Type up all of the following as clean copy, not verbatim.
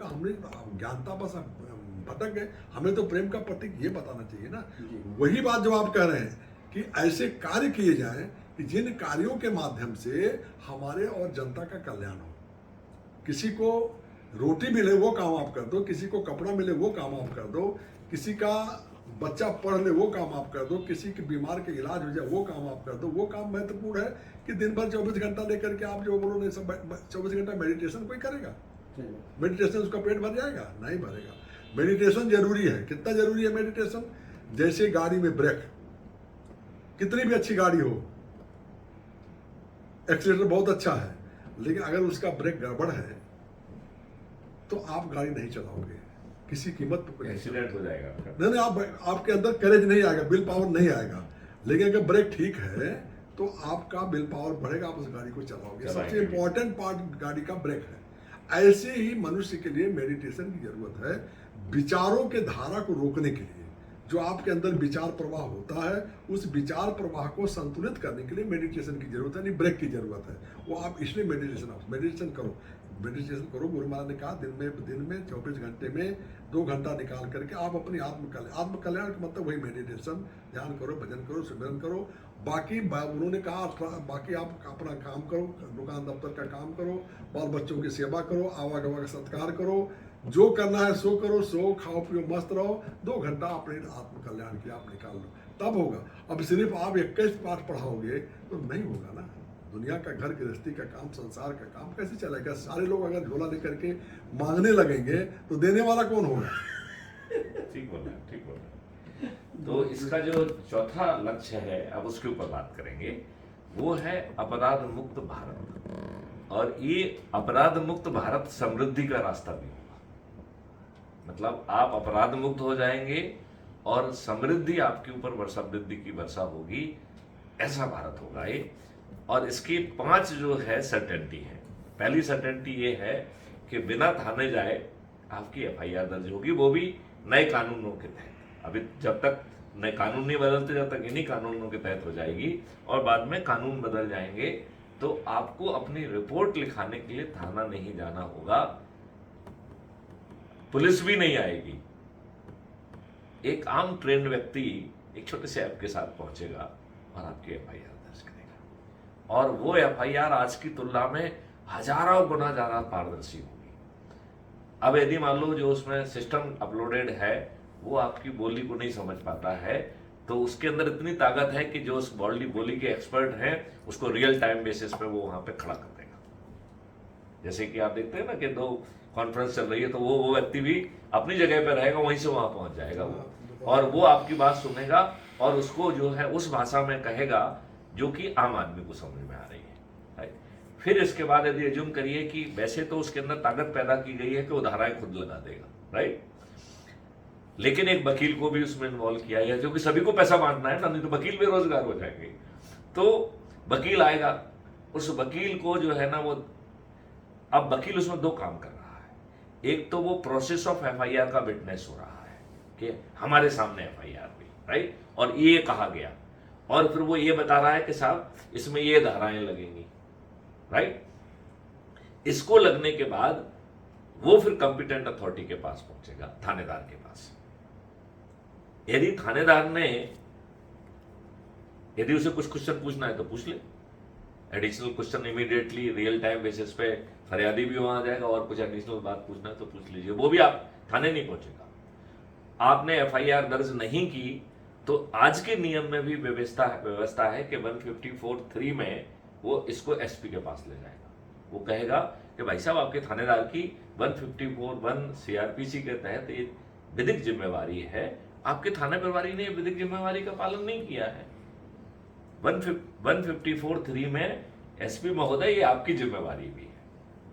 का हमने ज्ञानता बस भटक गए। हमें तो प्रेम का प्रतीक ये बताना चाहिए ना। वही बात जो आप कह रहे हैं कि ऐसे कार्य किए जाएं कि जिन कार्यों के माध्यम से हमारे और जनता का कल्याण हो। किसी को रोटी मिले वो काम आप कर दो, किसी को कपड़ा मिले वो काम आप कर दो, किसी का बच्चा पढ़ ले वो काम आप कर दो, किसी के बीमार के इलाज हो जाए वो काम आप कर दो। वो काम महत्वपूर्ण है कि दिन भर 24 घंटा लेकर के आप जो बोलो नहीं, सब 24 घंटा मेडिटेशन कोई करेगा? मेडिटेशन उसका पेट भर जाएगा? नहीं भरेगा। मेडिटेशन जरूरी है। कितना जरूरी है मेडिटेशन? जैसे गाड़ी में ब्रेक, कितनी भी अच्छी गाड़ी हो, एक्सीलेटर बहुत अच्छा है, लेकिन अगर उसका ब्रेक गड़बड़ है तो आप गाड़ी नहीं चलाओगे, किसी कीमत पर एक्सीडेंट हो जाएगा। नहीं, आपके अंदर करेज नहीं आएगा, विल पावर नहीं आएगा। लेकिन अगर ब्रेक ठीक है तो आपका विल पावर बढ़ेगा, आप उस गाड़ी को चलाओगे। सबसे इंपॉर्टेंट पार्ट गाड़ी का ब्रेक है। ऐसे ही मनुष्य के लिए मेडिटेशन की जरूरत है, विचारों के धारा को रोकने के लिए। जो आपके अंदर विचार प्रवाह होता है, उस विचार प्रवाह को संतुलित करने के लिए मेडिटेशन की जरूरत है, नहीं ब्रेक की जरूरत है। वो आप इसलिए मेडिटेशन करो। गुरु महाराज ने कहा दिन में 24 घंटे में 2 घंटा निकाल करके आप अपनी आत्मकल्याण का मतलब वही मेडिटेशन, ध्यान करो, भजन करो, सिमरन करो। बाकी उन्होंने कहा बाकी आप अपना काम करो, दुकान दफ्तर का काम करो, बाल बच्चों की सेवा करो, आवागवा का सत्कार करो, जो करना है सो करो, सो खाओ पियो मस्त रहो। 2 घंटा अपने आत्मकल्याण के आप निकाल लो, तब होगा। अब सिर्फ आप 21 पाठ पढ़ाओगे तो नहीं होगा ना। दुनिया का घर गृहस्थी का काम, संसार का काम कैसे चलेगा? सारे लोग अगर झोला लेकर के मांगने लगेंगे तो देने वाला कौन होगा? ठीक बोल रहे हैं। तो इसका जो चौथा लक्ष्य है, अब उसके ऊपर बात करेंगे, वो है अपराध मुक्त भारत। और ये अपराध मुक्त भारत समृद्धि का रास्ता भी होगा। मतलब आप अपराध मुक्त हो जाएंगे और समृद्धि आपके ऊपर समृद्धि की वर्षा होगी, ऐसा भारत होगा ये। और इसकी 5 जो है सर्टेनिटी है। पहली सर्टेनिटी ये है कि बिना थाने जाए आपकी FIR दर्ज होगी, वो भी नए कानूनों के तहत। अभी जब तक नए कानून नहीं बदलते, जब तक इन्हीं कानूनों के तहत हो जाएगी। और बाद में कानून बदल जाएंगे तो आपको अपनी रिपोर्ट लिखाने के लिए थाना नहीं जाना होगा, पुलिस भी नहीं आएगी। एक आम ट्रेंड व्यक्ति एक छोटे से ऐप के साथ पहुंचेगा और आपकी FIR दर्ज करेगा। और वो FIR आज की तुलना में हजारों गुना ज्यादा पारदर्शी होगी। अब यदि मान लो जो उसमें सिस्टम अपलोडेड है वो आपकी बोली को नहीं समझ पाता है, तो उसके अंदर इतनी ताकत है कि जो उस बोली के एक्सपर्ट हैं उसको रियल टाइम बेसिस पे वो वहां पे खड़ा कर देगा। जैसे कि आप देखते हैं ना कि 2 कॉन्फ्रेंस चल रही है, तो वो व्यक्ति भी अपनी जगह पे रहेगा, वहीं से वहां पहुंच जाएगा वो, और वो आपकी बात सुनेगा और उसको जो है उस भाषा में कहेगा जो कि आम आदमी को समझ में आ रही है, राइट। फिर इसके बाद यदि एज्यूम करिए कि वैसे तो उसके अंदर ताकत पैदा की गई है कि वो धाराएं खुद लगा देगा, राइट, लेकिन एक वकील को भी उसमें इन्वॉल्व किया है, जो कि सभी को पैसा बांटना है ना, नहीं तो वकील बेरोजगार हो जाएंगे। तो वकील आएगा, उस वकील को जो है ना वो, अब वकील उसमें 2 काम कर रहा है। एक तो वो प्रोसेस ऑफ FIR का विटनेस हो रहा है कि हमारे सामने FIR हुई, राइट, और ये कहा गया, और फिर वो ये बता रहा है कि साहब इसमें ये धाराएं लगेंगी, राइट। इसको लगने के बाद वो फिर कॉम्पिटेंट अथॉरिटी के पास पहुंचेगा, थानेदार के पास। यदि थानेदार ने, यदि उसे कुछ क्वेश्चन पूछना है तो पूछ ले, additional question immediately real time basis पे फरियादी भी वहां आ जाएगा, और कुछ एडिशनल बात पूछना है तो पूछ लीजिए, वो भी आप थाने नहीं पहुंचेगा। आपने FIR दर्ज नहीं की तो आज के नियम में भी व्यवस्था है कि 154(3) में वो इसको SP के पास ले जाएगा। वो कहेगा कि भाई साहब आपके थानेदार की 154(1) CRPC के तहत ये विधिक जिम्मेवारी है, आपके थाना प्रभारी ने विधिक जिम्मेवारी का पालन नहीं किया है। 154(3) में SP महोदय ये आपकी जिम्मेवारी भी है,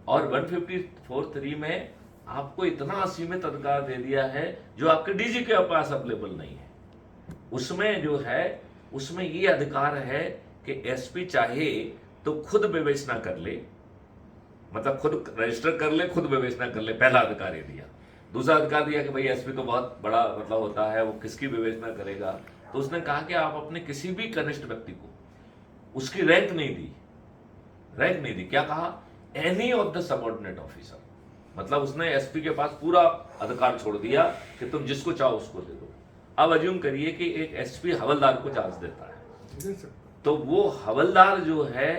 और 154(3) में आपको इतना असीमित अधिकार दे दिया है जो आपके DG के पास अवेलेबल नहीं है। उसमें जो है, उसमें ये अधिकार है कि SP चाहे तो खुद विवेचना कर ले, मतलब खुद रजिस्टर कर ले, खुद विवेचना कर ले, पहला अधिकार ये दिया। दूसरा अधिकार दिया कि भाई SP तो बहुत बड़ा मतलब होता है, वो किसकी विवेचना करेगा। तो उसने कहा कि आप अपने किसी भी कनिष्ठ व्यक्ति को, उसकी रैंक नहीं दी, क्या कहा, any of the subordinate officer, मतलब उसने एसपी के पास पूरा अधिकार छोड़ दिया कि तुम जिसको चाहो उसको दे दो। अब अज्यूम करिए कि एक एसपी हवलदार को चार्ज देता है, दे सकते। तो वो हवलदार जो है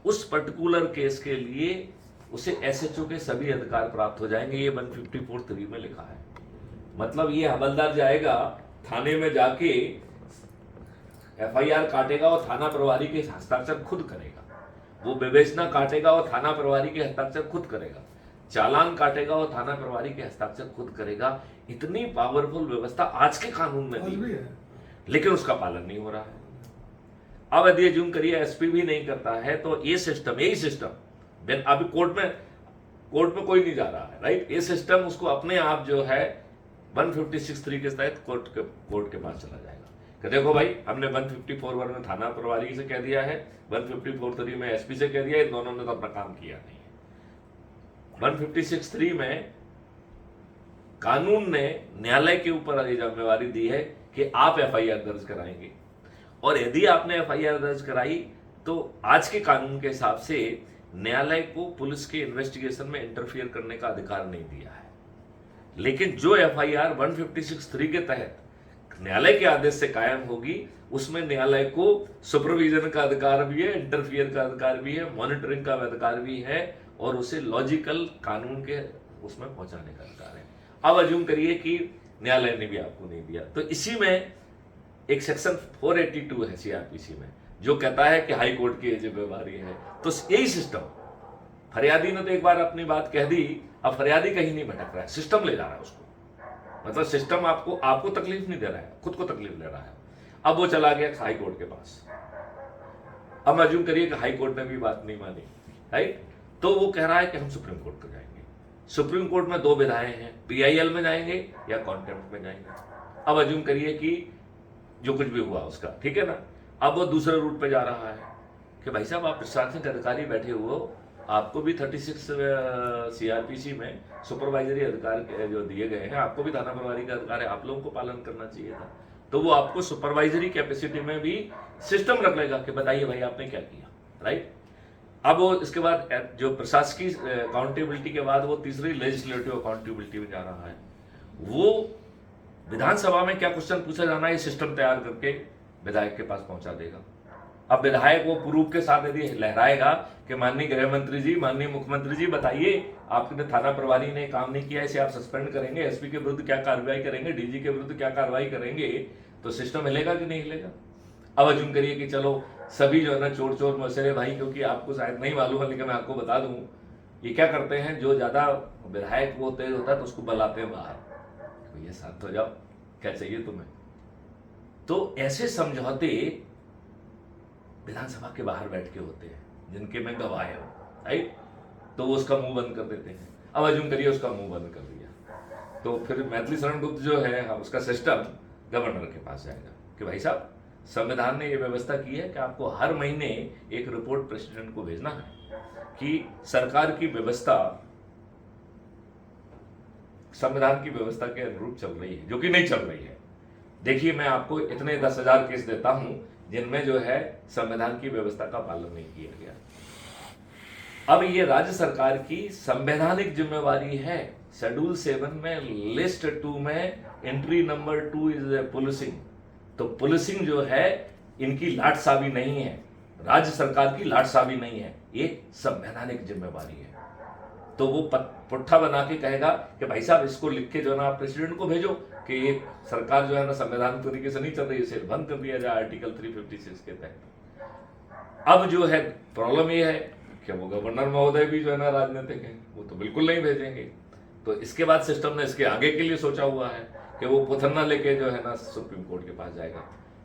उस पर्टिकुलर केस के लिए उसे एसएचओ के सभी अधिकार प्राप्त हो जाएंगे। ये 154(3) में लिखा है। मतलब ये हवलदार जाएगा थाने में, जाके एफआईआर काटेगा और थाना प्रभारी के हस्ताक्षर खुद करेगा। वो विवेचना काटेगा और थाना प्रभारी के हस्ताक्षर खुद करेगा। चालान काटेगा और थाना प्रभारी के हस्ताक्षर खुद करेगा। इतनी पावरफुल व्यवस्था आज के कानून में भी है, लेकिन उसका पालन नहीं हो रहा है। अब यदि अज्यूम करिए एसपी भी नहीं करता है, तो ये सिस्टम, यही सिस्टम अभी कोर्ट में कोई नहीं जा रहा है, राइट। ये सिस्टम उसको अपने आप जो है 156(3) के तहत कोर्ट के पास चला जाएगा कि देखो भाई, हमने 154(1) में थाना प्रभारी से कह दिया है, 154(3) में एसपी से कह दिया है, दोनों ने तो अपना काम किया नहीं है। 156(3) में कानून ने न्यायालय के ऊपर ये जिम्मेवारी दी है कि आप एफआईआर दर्ज कराएंगे, और यदि आपने एफआईआर दर्ज कराई तो आज के कानून के हिसाब से न्यायालय को पुलिस के इन्वेस्टिगेशन में इंटरफियर करने का अधिकार नहीं दिया है। लेकिन जो एफआईआर 156(3) के तहत न्यायालय के आदेश से कायम होगी, उसमें न्यायालय को सुपरविजन का अधिकार भी है, इंटरफियर का अधिकार भी है, मॉनिटरिंग का अधिकार भी है, और उसे लॉजिकल कानून के उसमें पहुंचाने का अधिकार है। अब अज्यूम करिए कि न्यायालय ने भी आपको नहीं दिया, तो इसी में एक सेक्शन 482 है सीआरपीसी में, जो कहता है कि हाई कोर्ट की जिम्मेवारी है। तो यही सिस्टम, फरियादी ने तो एक बार अपनी बात कह दी, अब फरियादी कहीं नहीं भटक रहा है, सिस्टम ले जा रहा है उसको। मतलब सिस्टम आपको तकलीफ नहीं दे रहा है, खुद को तकलीफ दे रहा है। अब वो चला गया हाई कोर्ट के पास। अब अज्यूम करिए कि हाई कोर्ट ने भी बात नहीं मानी, राइट। तो वो कह रहा है कि हम सुप्रीम कोर्ट को जाएंगे। सुप्रीम कोर्ट में दो विधाएं हैं, पीआईएल में जाएंगे या कॉन्टेम्प्ट में जाएंगे। अब अज्यूम करिए कि जो कुछ भी हुआ उसका, ठीक है ना, अब वो दूसरे रूट पे जा रहा है कि भाई साहब, आप प्रशासनिक अधिकारी बैठे हुए हो, आपको भी 36 सीआरपीसी में सुपरवाइजरी अधिकार जो दिए गए हैं, आपको भी थाना प्रभारी का अधिकार है, आप लोगों को पालन करना चाहिए था। तो वो आपको सुपरवाइजरी कैपेसिटी में भी सिस्टम रख लेगा कि बताइए भाई आपने क्या किया, राइट। अब वो इसके बाद जो प्रशासकीय अकाउंटेबिलिटी के बाद वो तीसरी लेजिस्लेटिव अकाउंटेबिलिटी में जा रहा है। वो विधानसभा में क्या क्वेश्चन पूछा जाना है, ये सिस्टम तैयार करके विधायक के पास पहुंचा देगा। अब विधायक वो प्रूफ के साथ यदि लहराएगा कि माननीय गृह मंत्री जी, माननीय मुख्यमंत्री जी, बताइए आपने थाना प्रभारी ने काम नहीं किया, इसे आप सस्पेंड करेंगे, एसपी के विरुद्ध क्या कार्रवाई करेंगे, डीजी के विरुद्ध क्या कार्रवाई करेंगे, तो सिस्टम हिलेगा कि नहीं हिलेगा। अब अज्यूम करिए कि चलो सभी जो है ना चोर चोर मौसेरे भाई, क्योंकि आपको शायद नहीं मालूम है लेकिन मैं आपको बता दूं, ये क्या करते हैं, जो ज्यादा विधायक वो तेज होता है तो उसको बुलाते हैं बाहर, तो ये शांत हो जाओ, क्या चाहिए तुम्हें। तो ऐसे समझौते विधानसभा के बाहर बैठ के होते हैं, जिनके में गवाह है, राइट। तो वो उसका मुंह बंद कर देते हैं। अब अज्यूम करिए उसका मुंह बंद कर दिया, तो फिर मैथिली शरण गुप्त जो है उसका सिस्टम गवर्नर के पास जाएगा कि भाई साहब, संविधान ने ये व्यवस्था की है कि आपको हर महीने एक रिपोर्ट प्रेसिडेंट को भेजना है कि सरकार की व्यवस्था संविधान की व्यवस्था के अनुरूप चल रही है, जो कि नहीं चल रही है। देखिए, मैं आपको इतने 10,000 केस देता हूं जिनमें जो है संविधान की व्यवस्था का पालन नहीं किया गया। अब ये राज्य सरकार की संवैधानिक जिम्मेवारी है। शेड्यूल 7 में लिस्ट 2 में एंट्री नंबर 2 इज पुलिसिंग। तो पुलिसिंग जो है इनकी लाटसाबी नहीं है, राज्य सरकार की लाटसाबी नहीं है, ये संवैधानिक जिम्मेवारी है। तो वो पुट्ठा बना के कहेगा कि भाई साहब, इसको लिख के जो है ना प्रेसिडेंट को भेजो कि ये सरकार जो है ना संवैधान तरीके से नहीं चल रही है, इसे बंद कर दिया जाए आर्टिकल 356 के तहत। अब जो है प्रॉब्लम ये है कि वो गवर्नर महोदय भी जो है ना राजनीतिक है, वो तो बिल्कुल नहीं भेजेंगे। तो इसके बाद सिस्टम ने इसके आगे के लिए सोचा हुआ है कि वो पुथन्ना लेके जो है ना सुप्रीम कोर्ट के पास जाएगा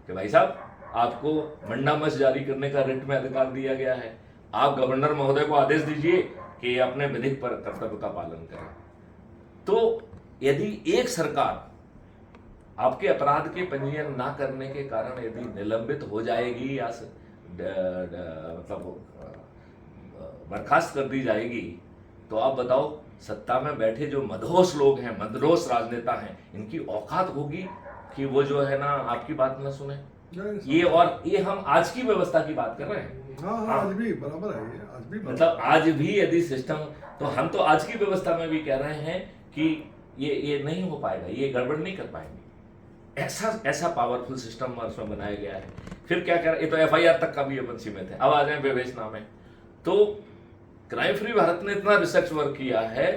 कि भाई साहब, आपको मंडामस जारी करने का रिट में अधिकार दिया गया है, आप गवर्नर महोदय को आदेश दीजिए कि अपने विधिक पर कर्तव्य का पालन करें। तो यदि एक सरकार आपके अपराध के पंजीयन ना करने के कारण यदि निलंबित हो जाएगी या मतलब बर्खास्त कर दी जाएगी, तो आप बताओ, सत्ता में बैठे जो मदहोश लोग हैं, मदहोश राजनेता हैं, इनकी औकात होगी कि वो जो है ना आपकी बात ना सुने। ये हम आज की व्यवस्था की बात कर रहे हैं। हाँ, आज भी बराबर है, आज भी मतलब आज भी यदि सिस्टम तो हम तो आज की व्यवस्था में भी कह रहे हैं कि ये नहीं हो पाएगा, ये गड़बड़ नहीं कर पाएंगे। ऐसा पावरफुल सिस्टम उसमें बनाया गया है। फिर क्या कर, ये तो एफआईआर तक का भी अपन सीमित है। अब आ जाए विवेचना में, तो क्राइम फ्री भारत ने इतना रिसर्च वर्क किया है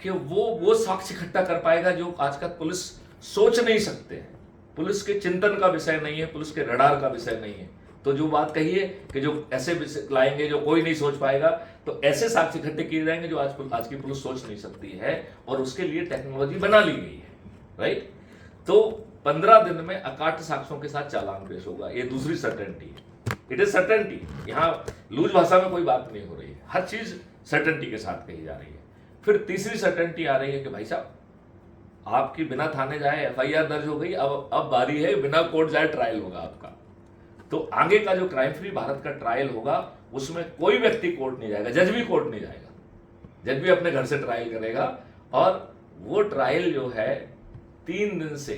कि वो साक्ष्य इकट्ठा कर पाएगा जो आज का पुलिस सोच नहीं सकते हैं, पुलिस के चिंतन का विषय नहीं है, पुलिस के रडार का विषय नहीं है। तो जो बात कही है कि जो ऐसे लाएंगे जो कोई नहीं सोच पाएगा, तो ऐसे साक्ष्य इकट्ठे किए जाएंगे जो आज की पुलिस सोच नहीं सकती है, और उसके लिए टेक्नोलॉजी बना ली गई है, राइट। तो 15 दिन में अकाट साक्ष्यों के साथ चालान पेश होगा, ये दूसरी सर्टेनिटी है। इट इज सर्टेनिटी, यहाँ लूज भाषा में कोई बात नहीं हो रही है, हर चीज सर्टेनिटी के साथ कही जा रही है। फिर तीसरी सर्टेनिटी आ रही है कि भाई साहब आपकी बिना थाने जाए एफआईआर दर्ज हो गई, अब बारी है बिना कोर्ट जाए ट्रायल होगा आपका। तो आगे का जो क्राइम फ्री भारत का ट्रायल होगा उसमें कोई व्यक्ति कोर्ट नहीं जाएगा, जज भी कोर्ट नहीं जाएगा, जज भी अपने घर से ट्रायल करेगा। और वो ट्रायल जो है 3 दिन से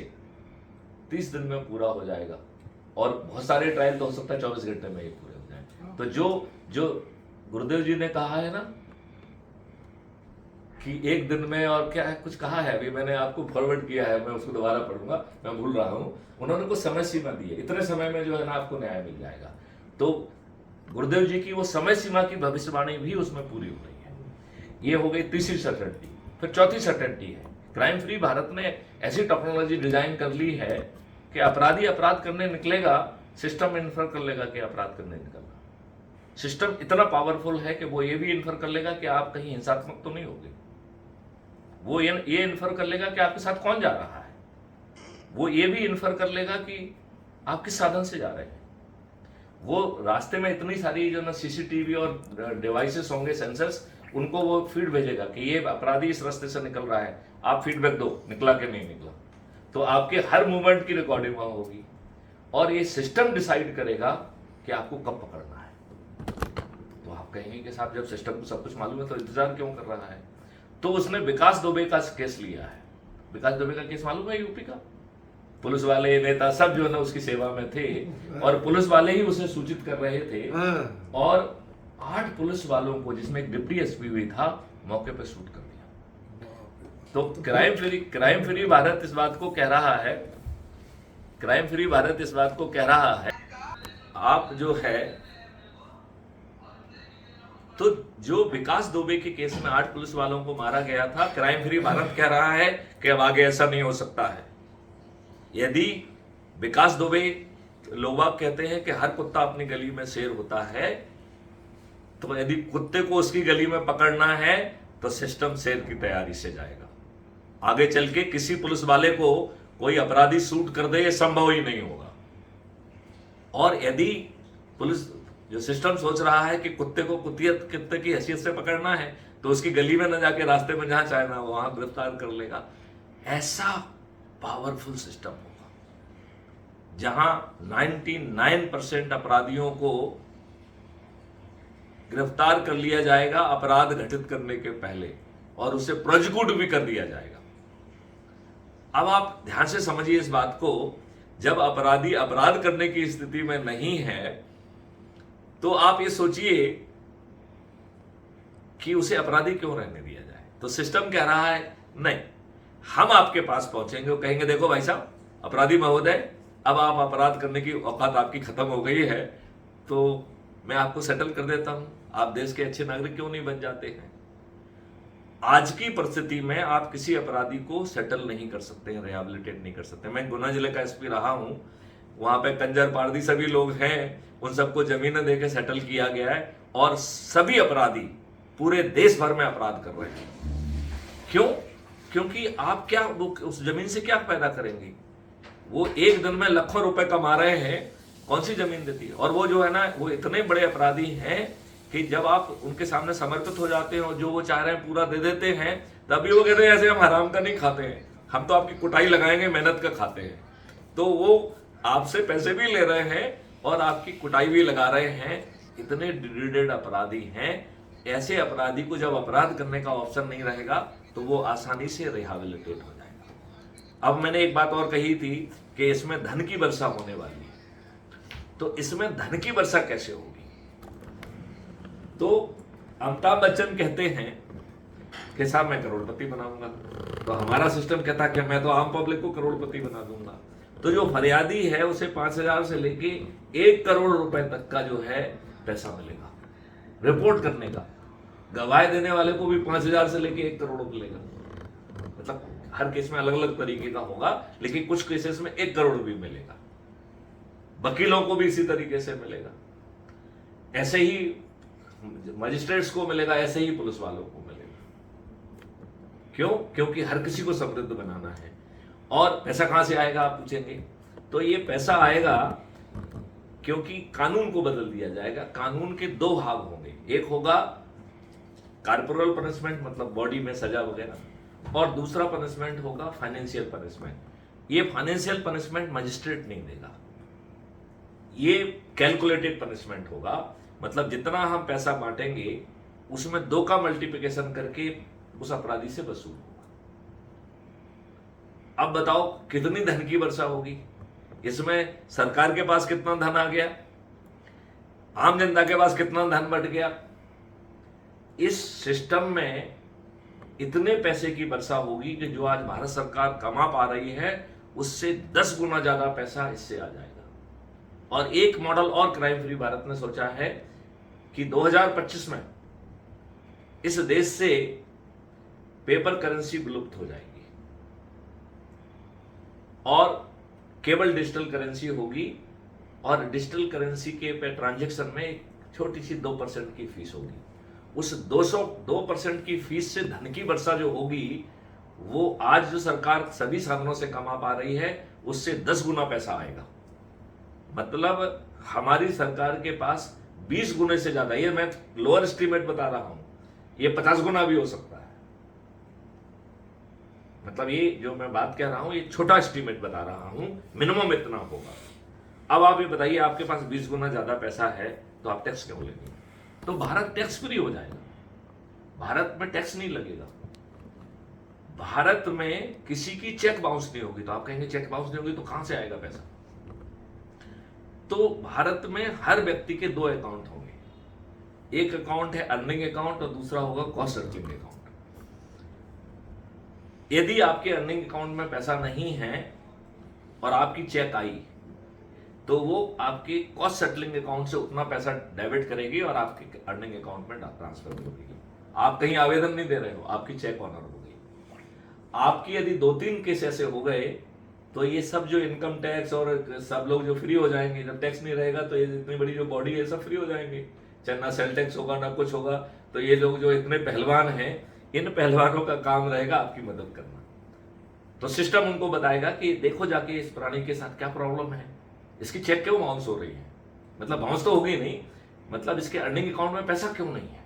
30 दिन में पूरा हो जाएगा, और बहुत सारे ट्रायल तो हो सकता है 24 घंटे में ही पूरे हो जाए। तो जो गुरुदेव जी ने कहा है ना कि 1 दिन में, और क्या है कुछ कहा है, अभी मैंने आपको फॉरवर्ड किया है, मैं उसको दोबारा पढ़ूंगा, मैं भूल रहा हूं। उन्होंने कुछ समय सीमा दी है, इतने समय में जो है ना आपको न्याय मिल जाएगा। तो गुरुदेव जी की वो समय सीमा की भविष्यवाणी भी उसमें पूरी हो रही है। ये हो गई तीसरी सर्टेनिटी। फिर चौथी सर्टेनिटी है, क्राइम फ्री भारत ने ऐसी टेक्नोलॉजी डिजाइन कर ली है कि अपराधी अपराध करने निकलेगा, सिस्टम इन्फर कर लेगा कि अपराध करने निकलना। सिस्टम इतना पावरफुल है कि वो ये भी इन्फर कर लेगा कि आप कहीं हिंसात्मक तो नहीं होगे, वो ये इन्फर कर लेगा कि आपके साथ कौन जा रहा है, वो ये भी इन्फर कर लेगा कि आप किस साधन से जा रहे हैं। वो रास्ते में इतनी सारी जो ना सीसीटीवी और डिवाइसेस होंगे, सेंसर्स, उनको वो फीड भेजेगा कि ये अपराधी इस रास्ते से निकल रहा है, आप फीडबैक दो निकला कि नहीं निकला। तो आपके हर मूवमेंट की रिकॉर्डिंग वहां होगी, और ये सिस्टम डिसाइड करेगा कि आपको कब पकड़ना है। तो आप कहेंगे कि साहब जब सिस्टम को सब कुछ मालूम है तो इंतजार क्यों कर रहा है। तो उसने विकास दुबे का केस लिया है। विकास दुबे का केस मालूम है, यूपी का। पुलिस वाले, नेता सब जो है ना उसकी सेवा में थे, और पुलिस वाले ही उसे सूचित कर रहे थे, और 8 पुलिस वालों को, जिसमें एक डिप्टी एसपी भी था, मौके पर शूट कर दिया। तो क्राइम फ्री भारत इस बात को कह रहा है, क्राइम फ्री भारत इस बात को कह रहा है, आप जो है, तो जो विकास दुबे के केस में 8 पुलिस वालों को मारा गया था, क्राइम फ्री भारत कह रहा है कि अब आगे ऐसा नहीं हो सकता है। यदि विकास दुबे, लोग कहते हैं कि हर कुत्ता अपनी गली में शेर होता है, तो यदि कुत्ते को उसकी गली में पकड़ना है तो सिस्टम शेर की तैयारी से जाएगा। आगे चल के किसी पुलिस वाले को कोई अपराधी शूट कर दे, ये संभव ही नहीं होगा। और यदि पुलिस जो सिस्टम सोच रहा है कि कुत्ते को कुत्ते की हैसियत से पकड़ना है, तो उसकी गली में न जाके रास्ते में जहां चाहे ना वहां गिरफ्तार कर लेगा। ऐसा पावरफुल सिस्टम होगा जहां 99% अपराधियों को गिरफ्तार कर लिया जाएगा अपराध घटित करने के पहले, और उसे प्रोसिक्यूट भी कर दिया जाएगा। अब आप ध्यान से समझिए इस बात को, जब अपराधी अपराध करने की स्थिति में नहीं है, तो आप ये सोचिए कि उसे अपराधी क्यों रहने दिया जाए। तो सिस्टम कह रहा है नहीं, हम आपके पास पहुंचेंगे, वो कहेंगे देखो भाई साहब अपराधी महोदय, अब आप अपराध करने की औकात आपकी खत्म हो गई है, तो मैं आपको सेटल कर देता हूं, आप देश के अच्छे नागरिक क्यों नहीं बन जाते हैं। आज की परिस्थिति में आप किसी अपराधी को सेटल नहीं कर सकते हैं, रिहैबिलिटेट नहीं कर सकते। मैं गुना जिले का एसपी रहा हूं, वहां पे कंजर पारदी सभी लोग हैं, उन सबको जमीनें देके सेटल किया गया है, और सभी अपराधी पूरे देश भर में अपराध कर रहे हैं। क्यों? क्योंकि आप क्या उस जमीन से क्या पैदा करेंगे। वो एक दिन में लाखों रुपए कमा रहे हैं, कौन सी जमीन देती है। और वो जो है ना, वो इतने बड़े अपराधी हैं कि जब आप उनके सामने समर्पित हो जाते हैं और जो वो चाह रहे हैं पूरा दे देते हैं, तभी वो कहते हैं ऐसे हम हराम का नहीं खाते हैं, हम तो आपकी कुटाई लगाएंगे, मेहनत का खाते हैं। तो वो आपसे पैसे भी ले रहे हैं और आपकी कुटाई भी लगा रहे हैं। इतने डिग्रेडेड अपराधी हैं। ऐसे अपराधी को जब अपराध करने का ऑप्शन नहीं रहेगा तो वो आसानी से रिहैबिलिटेट हो जाएगा। अब मैंने एक बात और कही थी कि इसमें धन की वर्षा होने वाली है, तो इसमें धन की वर्षा कैसे होगी। तो अमिताभ बच्चन कहते हैं कि साहब मैं करोड़पति बनाऊंगा। तो हमारा सिस्टम कहता है कि मैं तो आम पब्लिक को करोड़पति बना दूंगा। तो जो फरियादी है उसे 5,000 से लेके 1 करोड़ रुपए तक का जो है पैसा मिलेगा रिपोर्ट करने का। गवाह देने वाले को भी 5,000 से लेके 1 करोड़ मिलेगा। मतलब हर केस में अलग अलग तरीके का होगा, लेकिन कुछ केसेस में 1 करोड़ भी मिलेगा। वकीलों को भी इसी तरीके से मिलेगा, ऐसे ही मजिस्ट्रेट्स को मिलेगा, ऐसे ही पुलिस वालों को मिलेगा। क्यों? क्योंकि हर किसी को समृद्ध बनाना है। और पैसा कहां से आएगा आप पूछेंगे, तो ये पैसा आएगा क्योंकि कानून को बदल दिया जाएगा। कानून के 2 भाग होंगे, एक होगा कॉर्पोरल पनिशमेंट मतलब बॉडी में सजा वगैरह, और दूसरा पनिशमेंट होगा फाइनेंशियल पनिशमेंट। ये फाइनेंशियल पनिशमेंट मजिस्ट्रेट नहीं देगा, ये कैलकुलेटेड पनिशमेंट होगा। मतलब जितना हम पैसा बांटेंगे उसमें 2 का मल्टीप्लिकेशन करके उस अपराधी से वसूल होगा। अब बताओ कितनी धन की वर्षा होगी इसमें? सरकार के पास कितना धन आ गया, आम जनता के पास कितना धन बट गया। इस सिस्टम में इतने पैसे की वर्षा होगी कि जो आज भारत सरकार कमा पा रही है उससे 10 गुना ज्यादा पैसा इससे आ जाएगा। और एक मॉडल और क्राइम फ्री भारत ने सोचा है कि 2025 में इस देश से पेपर करेंसी विलुप्त हो जाएगी और केवल डिजिटल करेंसी होगी। और डिजिटल करेंसी के पे ट्रांजैक्शन में एक छोटी सी 2% की फीस होगी। उस 2% की फीस से धन की वर्षा जो होगी वो आज जो सरकार सभी साधनों से कमा पा रही है उससे 10 गुना पैसा आएगा। मतलब हमारी सरकार के पास 20 गुने से ज्यादा, ये मैं लोअर एस्टीमेट बता रहा हूं, ये 50 गुना भी हो सकता है। मतलब ये जो मैं बात कह रहा हूं ये छोटा एस्टीमेट बता रहा हूं, मिनिमम इतना होगा। अब आप ये बताइए आपके पास 20 गुना ज्यादा पैसा है तो आप टैक्स क्यों लेंगे? तो भारत टैक्स फ्री हो जाएगा, भारत में टैक्स नहीं लगेगा, भारत में किसी की चेक बाउंस नहीं होगी। तो आप कहेंगे चेक बाउंस नहीं होगी तो कहां से आएगा पैसा? तो भारत में हर व्यक्ति के 2 अकाउंट होंगे, एक अकाउंट है अर्निंग अकाउंट और दूसरा होगा कॉस्ट सर्चिंग अकाउंट। यदि आपके अर्निंग अकाउंट में पैसा नहीं है और आपकी चेक आई तो वो आपके कॉस्ट सेटलिंग अकाउंट से उतना पैसा डेबिट करेगी और आपके अर्निंग अकाउंट में ट्रांसफर होगी। आप कहीं आवेदन नहीं दे रहे हो, आपकी चेक ऑनर हो गई। आपकी यदि 2-3 केस ऐसे हो गए तो ये सब जो इनकम टैक्स और सब लोग जो फ्री हो जाएंगे। जब टैक्स नहीं रहेगा तो ये इतनी बड़ी जो बॉडी है सब फ्री हो जाएंगे, चाहे ना सेल टैक्स होगा ना कुछ होगा। तो ये लोग जो इतने पहलवान हैं, इन पहलवानों का काम रहेगा आपकी मदद करना। तो सिस्टम उनको बताएगा कि देखो जाके इस प्राणी के साथ क्या प्रॉब्लम है, इसकी चेक क्यों बाउंस हो रही है। मतलब बाउंस तो होगी नहीं, मतलब इसके अर्निंग अकाउंट में पैसा क्यों नहीं है।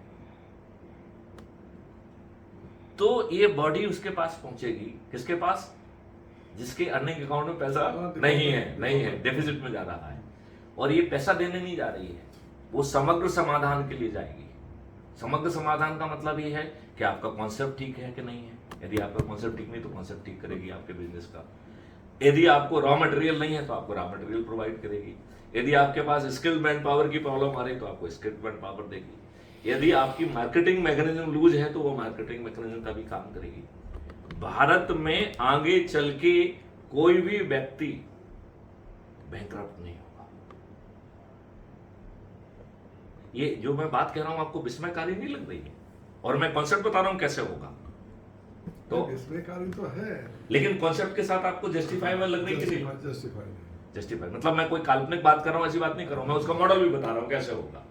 तो ये बॉडी उसके पास पहुंचेगी, किसके पास? जिसके अर्निंग अकाउंट में पैसा नहीं है, डेफिसिट में जा रहा है और ये पैसा देने नहीं जा रही है, वो समग्र समाधान के लिए जाएगी। समग्र समाधान का मतलब ये है कि आपका कॉन्सेप्ट ठीक है कि नहीं है। यदि आपका कॉन्सेप्ट ठीक नहीं तो कॉन्सेप्ट ठीक करेगी आपके बिजनेस का। यदि आपको रॉ मटेरियल नहीं है तो आपको रॉ मटेरियल प्रोवाइड करेगी। यदि आपके पास स्किल मैन पावर की प्रॉब्लम आ रही तो आपको स्किल मैन पावर देगी। यदि आपकी मार्केटिंग मैकेनिज्म लूज है तो वो मार्केटिंग मैकेनिज्म का भी काम करेगी। भारत में आगे चल के कोई भी व्यक्ति बैंकरप्ट नहीं होगा। ये जो मैं बात कह रहा हूं आपको विस्मयकारी नहीं लग रही है? और मैं कॉन्सेप्ट बता रहा हूं कैसे होगा। तो विस्मयकारी तो है, लेकिन कॉन्सेप्ट के साथ आपको जस्टिफाइबल लग रही है? जस्टिफाई मतलब मैं कोई काल्पनिक बात कर रहा हूं, ऐसी बात नहीं कर रहा हूं, मैं उसका मॉडल भी बता रहा हूं कैसे होगा।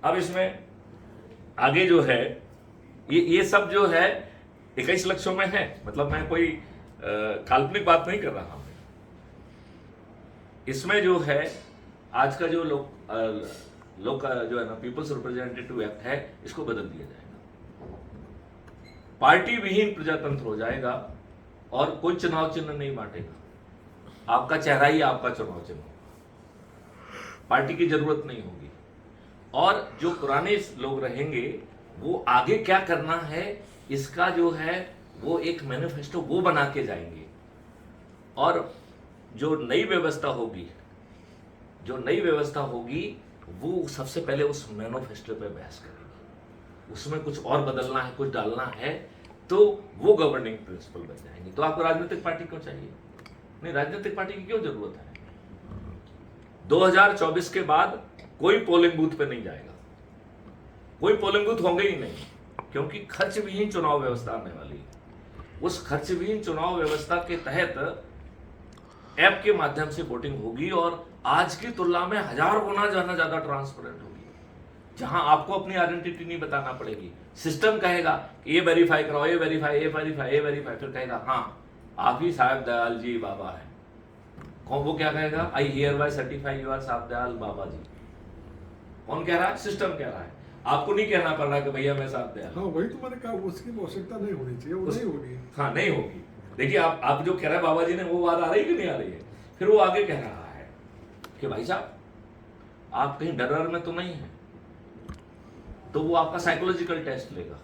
अब इसमें आगे जो है ये सब जो है 21 लक्षों में है। मतलब मैं कोई काल्पनिक बात नहीं कर रहा हूं। इसमें जो है आज का जो लोग जो है ना पीपल्स रिप्रेजेंटेटिव एक्ट है, इसको बदल दिया जाएगा। पार्टी विहीन प्रजातंत्र हो जाएगा और कोई चुनाव चिन्ह नहीं बांटेगा। आपका चेहरा ही आपका चुनाव चिन्ह होगा, पार्टी की जरूरत नहीं होगी। और जो पुराने लोग रहेंगे वो आगे क्या करना है इसका जो है वो एक मैनिफेस्टो वो बना के जाएंगे। और जो नई व्यवस्था होगी वो सबसे पहले उस मैनिफेस्टो पे बहस करेगी। उसमें कुछ और बदलना है, कुछ डालना है, तो वो गवर्निंग प्रिंसिपल बन जाएंगे। तो आपको राजनीतिक पार्टी क्यों चाहिए? नहीं, राजनीतिक पार्टी की क्यों जरूरत है? 2024 के बाद कोई पोलिंग बूथ पे नहीं जाएगा, कोई पोलिंग बूथ होंगे ही नहीं, क्योंकि खर्च विहीन चुनाव व्यवस्था आने वाली है। उस खर्च विहीन चुनाव व्यवस्था के तहत ऐप के माध्यम से वोटिंग होगी और आज की तुलना में 1000 गुना ज्यादा ट्रांसपेरेंट होगी, जहां आपको अपनी आइडेंटिटी नहीं बताना पड़ेगी। सिस्टम कहेगा कि ये वेरीफाई कराओ, ये वेरीफाई, ये वेरीफाई, ये वेरीफाई, फिर कहेगा हाँ आप ही साहब दयाल जी बाबा है। कौन? वो क्या कहेगा? I hereby certify you are Sahab Dayal बाबा जी। कौन कह रहा है? सिस्टम कह रहा है। आपको नहीं कहना पड़ रहा कि भैया मैं साहब दयाल। हाँ, वही तो मैंने कहा, उसकी आवश्यकता नहीं होनी चाहिए, वो नहीं होगी। हाँ, नहीं होगी। देखिए आप जो कह रहे हैं बाबा जी ने, वो बात आ रही कि नहीं आ रही है? फिर वो आगे कह रहा है कि भाई साहब आप कहीं डर में तो नहीं है, तो वो आपका साइकोलॉजिकल टेस्ट लेगा।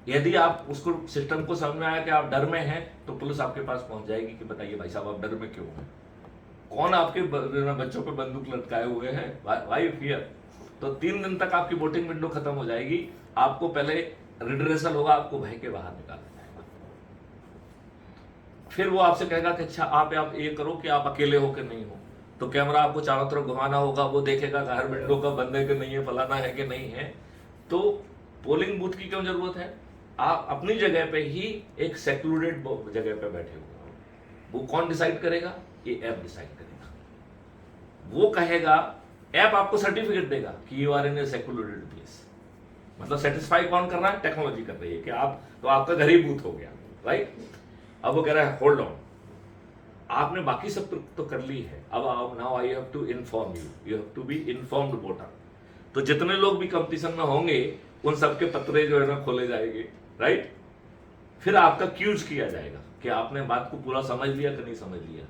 यदि आप उसको सिस्टम को समझ में आया कि आप डर में हैं, तो पुलिस आपके पास पहुंच जाएगी कि बताइए भाई साहब आप डर में क्यों हैं, कौन आपके बच्चों पे बंदूक लटकाए हुए हैं, वाई फियर। तो 3 दिन तक आपकी वोटिंग विंडो खत्म हो जाएगी। आपको पहले रिड्रेसल होगा, आपको भय के बाहर निकाला जाएगा। फिर वो आपसे कहेगा कि अच्छा आप ये करो कि आप अकेले हो कि नहीं हो, तो कैमरा आपको चारों तरफ घुमाना होगा, वो देखेगा कि हर विंडो का बंद है कि नहीं है, फलाना है कि नहीं है। तो पोलिंग बूथ की क्यों जरूरत है? आप अपनी जगह पे ही एक सेक्लूडेड जगह पे बैठे हुए हो। वो कौन डिसाइड करेगा? ये ऐप डिसाइड करेगा। वो कहेगा, ऐप आपको सर्टिफिकेट देगा कि you are in a secluded place. मतलब सेटिस्फाई कौन कर रहा है? टेक्नोलॉजी कर रही है कि आप, तो आपका घर ही बूथ हो गया, राइट। अब वो कह रहा है होल्ड ऑन, आपने बाकी सब तो कर ली है, अब now I have to inform you have to be informed voter. तो जितने लोग भी कंपटीशन में होंगे उन सबके पत्रे जो है ना खोले जाएंगे, राइट। फिर आपका क्यूज किया जाएगा कि आपने बात को पूरा समझ लिया कि नहीं समझ लिया।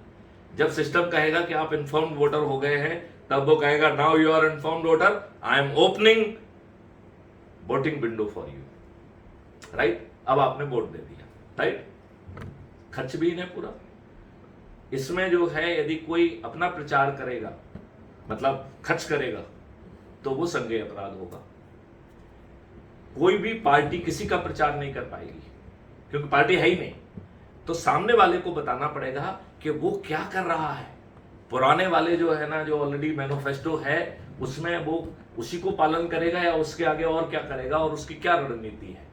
जब सिस्टम कहेगा कि आप इन्फॉर्म्ड वोटर हो गए हैं, तब वो कहेगा now you are informed voter, I am opening voting window for you, right. अब आपने वोट दे दिया, राइट। खर्च भी है पूरा। इसमें जो है यदि कोई अपना प्रचार करेगा, मतलब खर्च करेगा, तो वो संज्ञेय अपराध होगा। कोई भी पार्टी किसी का प्रचार नहीं कर पाएगी, क्योंकि पार्टी है ही नहीं। तो सामने वाले को बताना पड़ेगा कि वो क्या कर रहा है। पुराने वाले जो है ना, जो ऑलरेडी मैनिफेस्टो है, उसमें वो उसी को पालन करेगा या उसके आगे और क्या करेगा और उसकी क्या रणनीति है।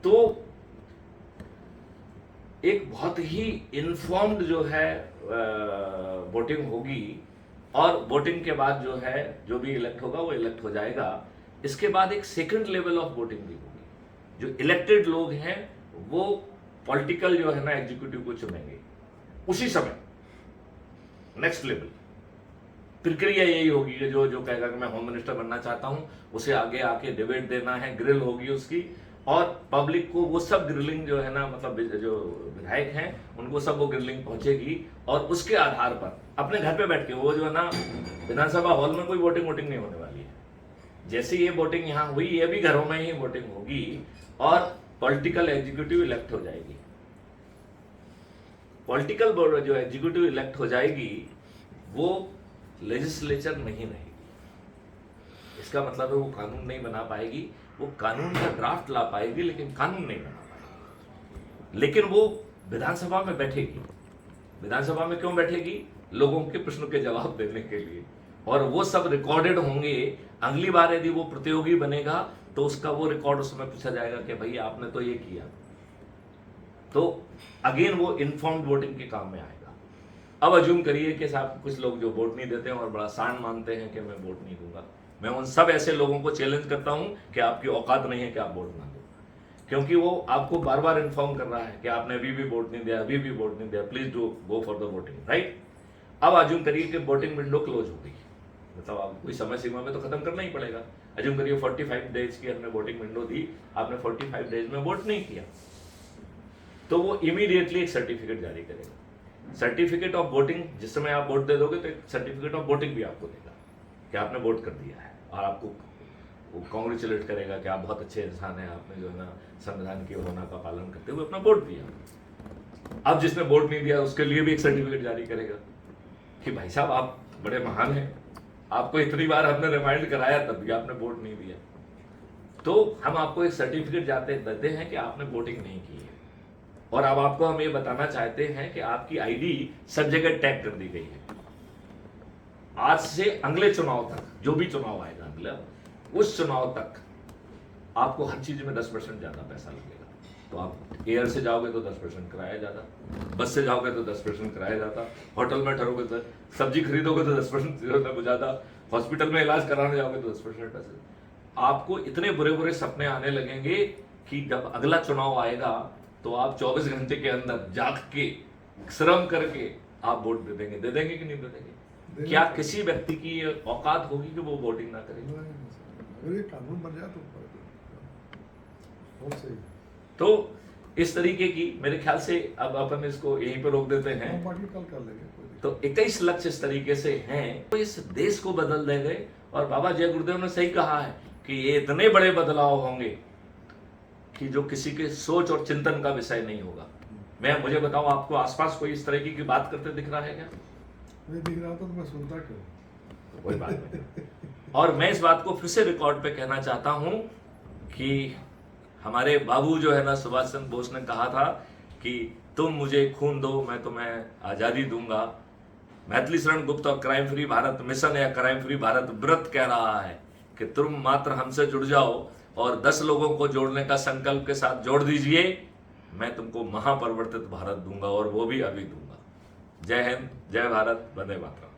तो एक बहुत ही इन्फॉर्म्ड जो है वोटिंग होगी, और वोटिंग के बाद जो है जो भी इलेक्ट होगा वो इलेक्ट हो जाएगा। इसके बाद एक सेकंड लेवल ऑफ वोटिंग भी होगी। जो इलेक्टेड लोग हैं वो पॉलिटिकल जो है ना एग्जीक्यूटिव को चुनेंगे उसी समय। नेक्स्ट लेवल प्रक्रिया यही होगी कि जो कहेगा कि मैं होम मिनिस्टर बनना चाहता हूं, उसे आगे आके डिबेट देना है, ग्रिल होगी उसकी, और पब्लिक को वो सब ग्रिलिंग जो है ना, मतलब जो विधायक हैं उनको सब वो ग्रिलिंग पहुंचेगी, और उसके आधार पर अपने घर पे बैठ के वो जो है ना, विधानसभा हॉल में कोई वोटिंग नहीं होने वाली है। जैसे ये वोटिंग यहाँ हुई, ये भी घरों में ही वोटिंग होगी और पॉलिटिकल एग्जीक्यूटिव इलेक्ट हो जाएगी। पॉलिटिकल जो एग्जीक्यूटिव इलेक्ट हो जाएगी वो लेजिस्लेचर नहीं रहेगी। इसका मतलब है वो कानून नहीं बना पाएगी, वो कानून का ड्राफ्ट ला पाएगी लेकिन कानून नहीं बना पाएगी। लेकिन वो विधानसभा में बैठेगी। विधानसभा में क्यों बैठेगी? लोगों के प्रश्नों के जवाब देने के लिए, और वो सब रिकॉर्डेड होंगे। अगली बार यदि वो प्रतियोगी बनेगा तो उसका वो रिकॉर्ड उसमें पूछा जाएगा कि भाई आपने तो ये किया। तो अगेन वो इन्फॉर्म्ड वोटिंग के काम में आएगा। अब अज्यूम करिए कि साहब कुछ लोग जो वोट नहीं देते हैं और बड़ा शान मानते हैं कि मैं वोट नहीं दूंगा। मैं उन सब ऐसे लोगों को चैलेंज करता हूं कि आपकी औकात नहीं है कि आप वोट ना दो, क्योंकि वो आपको बार बार इन्फॉर्म कर रहा है कि आपने अभी भी वोट नहीं दिया, अभी भी वोट नहीं दिया, please do go for the voting, right. अब अज्यूम करिए कि वोटिंग विंडो क्लोज हो गई, मतलब आप कोई समय सीमा में तो खत्म करना ही पड़ेगा। अज्यूम करिए 45 डेज की हमने वोटिंग विंडो दी, आपने 45 डेज में वोट नहीं किया, तो वो इमीडिएटली एक सर्टिफिकेट जारी करेगा। सर्टिफिकेट ऑफ वोटिंग, जिस समय आप वोट दे दोगे तो एक सर्टिफिकेट ऑफ वोटिंग भी आपको देगा कि आपने वोट कर दिया है, और आपको वो कॉन्ग्रेचुलेट करेगा कि आप बहुत अच्छे इंसान हैं, आपने जो है ना संविधान की भावना का पालन करते हुए अपना वोट दिया। अब जिसने वोट नहीं दिया उसके लिए भी एक सर्टिफिकेट जारी करेगा कि भाई साहब आप बड़े महान हैं, आपको इतनी बार हमने रिमाइंड कराया तब भी आपने वोट नहीं दिया। तो हम आपको एक सर्टिफिकेट देते हैं कि आपने वोटिंग नहीं की है, और अब आपको हम ये बताना चाहते हैं कि आपकी आईडी सब जगह टैग कर दी गई है। आज से अगले चुनाव तक, जो भी चुनाव आएगा अगला, उस चुनाव तक आपको हर चीज में 10% ज्यादा पैसा लगेगा। तो आप एयर से जाओगे तो 10% किराया ज्यादा, बस से जाओगे तो 10% किराया ज्यादा, होटल में ठहरोगे तो, सब्जी खरीदोगे तो 10% ज्यादा, हॉस्पिटल में इलाज कराने जाओगे तो 10% पैसे। आपको इतने बुरे बुरे सपने आने लगेंगे कि जब अगला चुनाव आएगा तो आप 24 घंटे के अंदर जाग के श्रम करके आप वोट दे देंगे कि नहीं दे देंगे? क्या किसी व्यक्ति की ये औकात होगी कि वो वोटिंग ना करेगा? अगर ये कानून बन जाए तो बहुत सही। तो इस तरीके की मेरे ख्याल से अब अपन इसको यहीं पर रोक देते हैं। बाकी कल कर लेंगे। तो 21 लक्ष्य इस तरीके से हैं, तो इस देश को बदल देंगे। और बाबा जय गुरुदेव ने सही कहा है कि ये इतने बड़े बदलाव होंगे कि जो किसी के सोच और चिंतन का विषय नहीं होगा। मुझे बताओ, आपको आसपास कोई इस तरीके की बात करते दिख रहा है क्या? नहीं दिख रहा था तो मैं सुनता क्यों? तो कोई बात नहीं। और मैं इस बात को फिर से रिकॉर्ड पे कहना चाहता हूं कि हमारे बाबू जो है ना, सुभाष चंद्र बोस ने कहा था कि तुम मुझे खून दो, मैं तुम्हें आजादी दूंगा। मैथिली शरण गुप्त और क्राइम फ्री भारत मिशन या क्राइम फ्री भारत व्रत कह रहा है कि तुम मात्र हमसे जुड़ जाओ और 10 लोगों को जोड़ने का संकल्प के साथ जोड़ दीजिए, मैं तुमको महापरिवर्तित भारत दूंगा, और वो भी अभी दूंगा। जय हिंद, जय भारत, वंदे मातरम।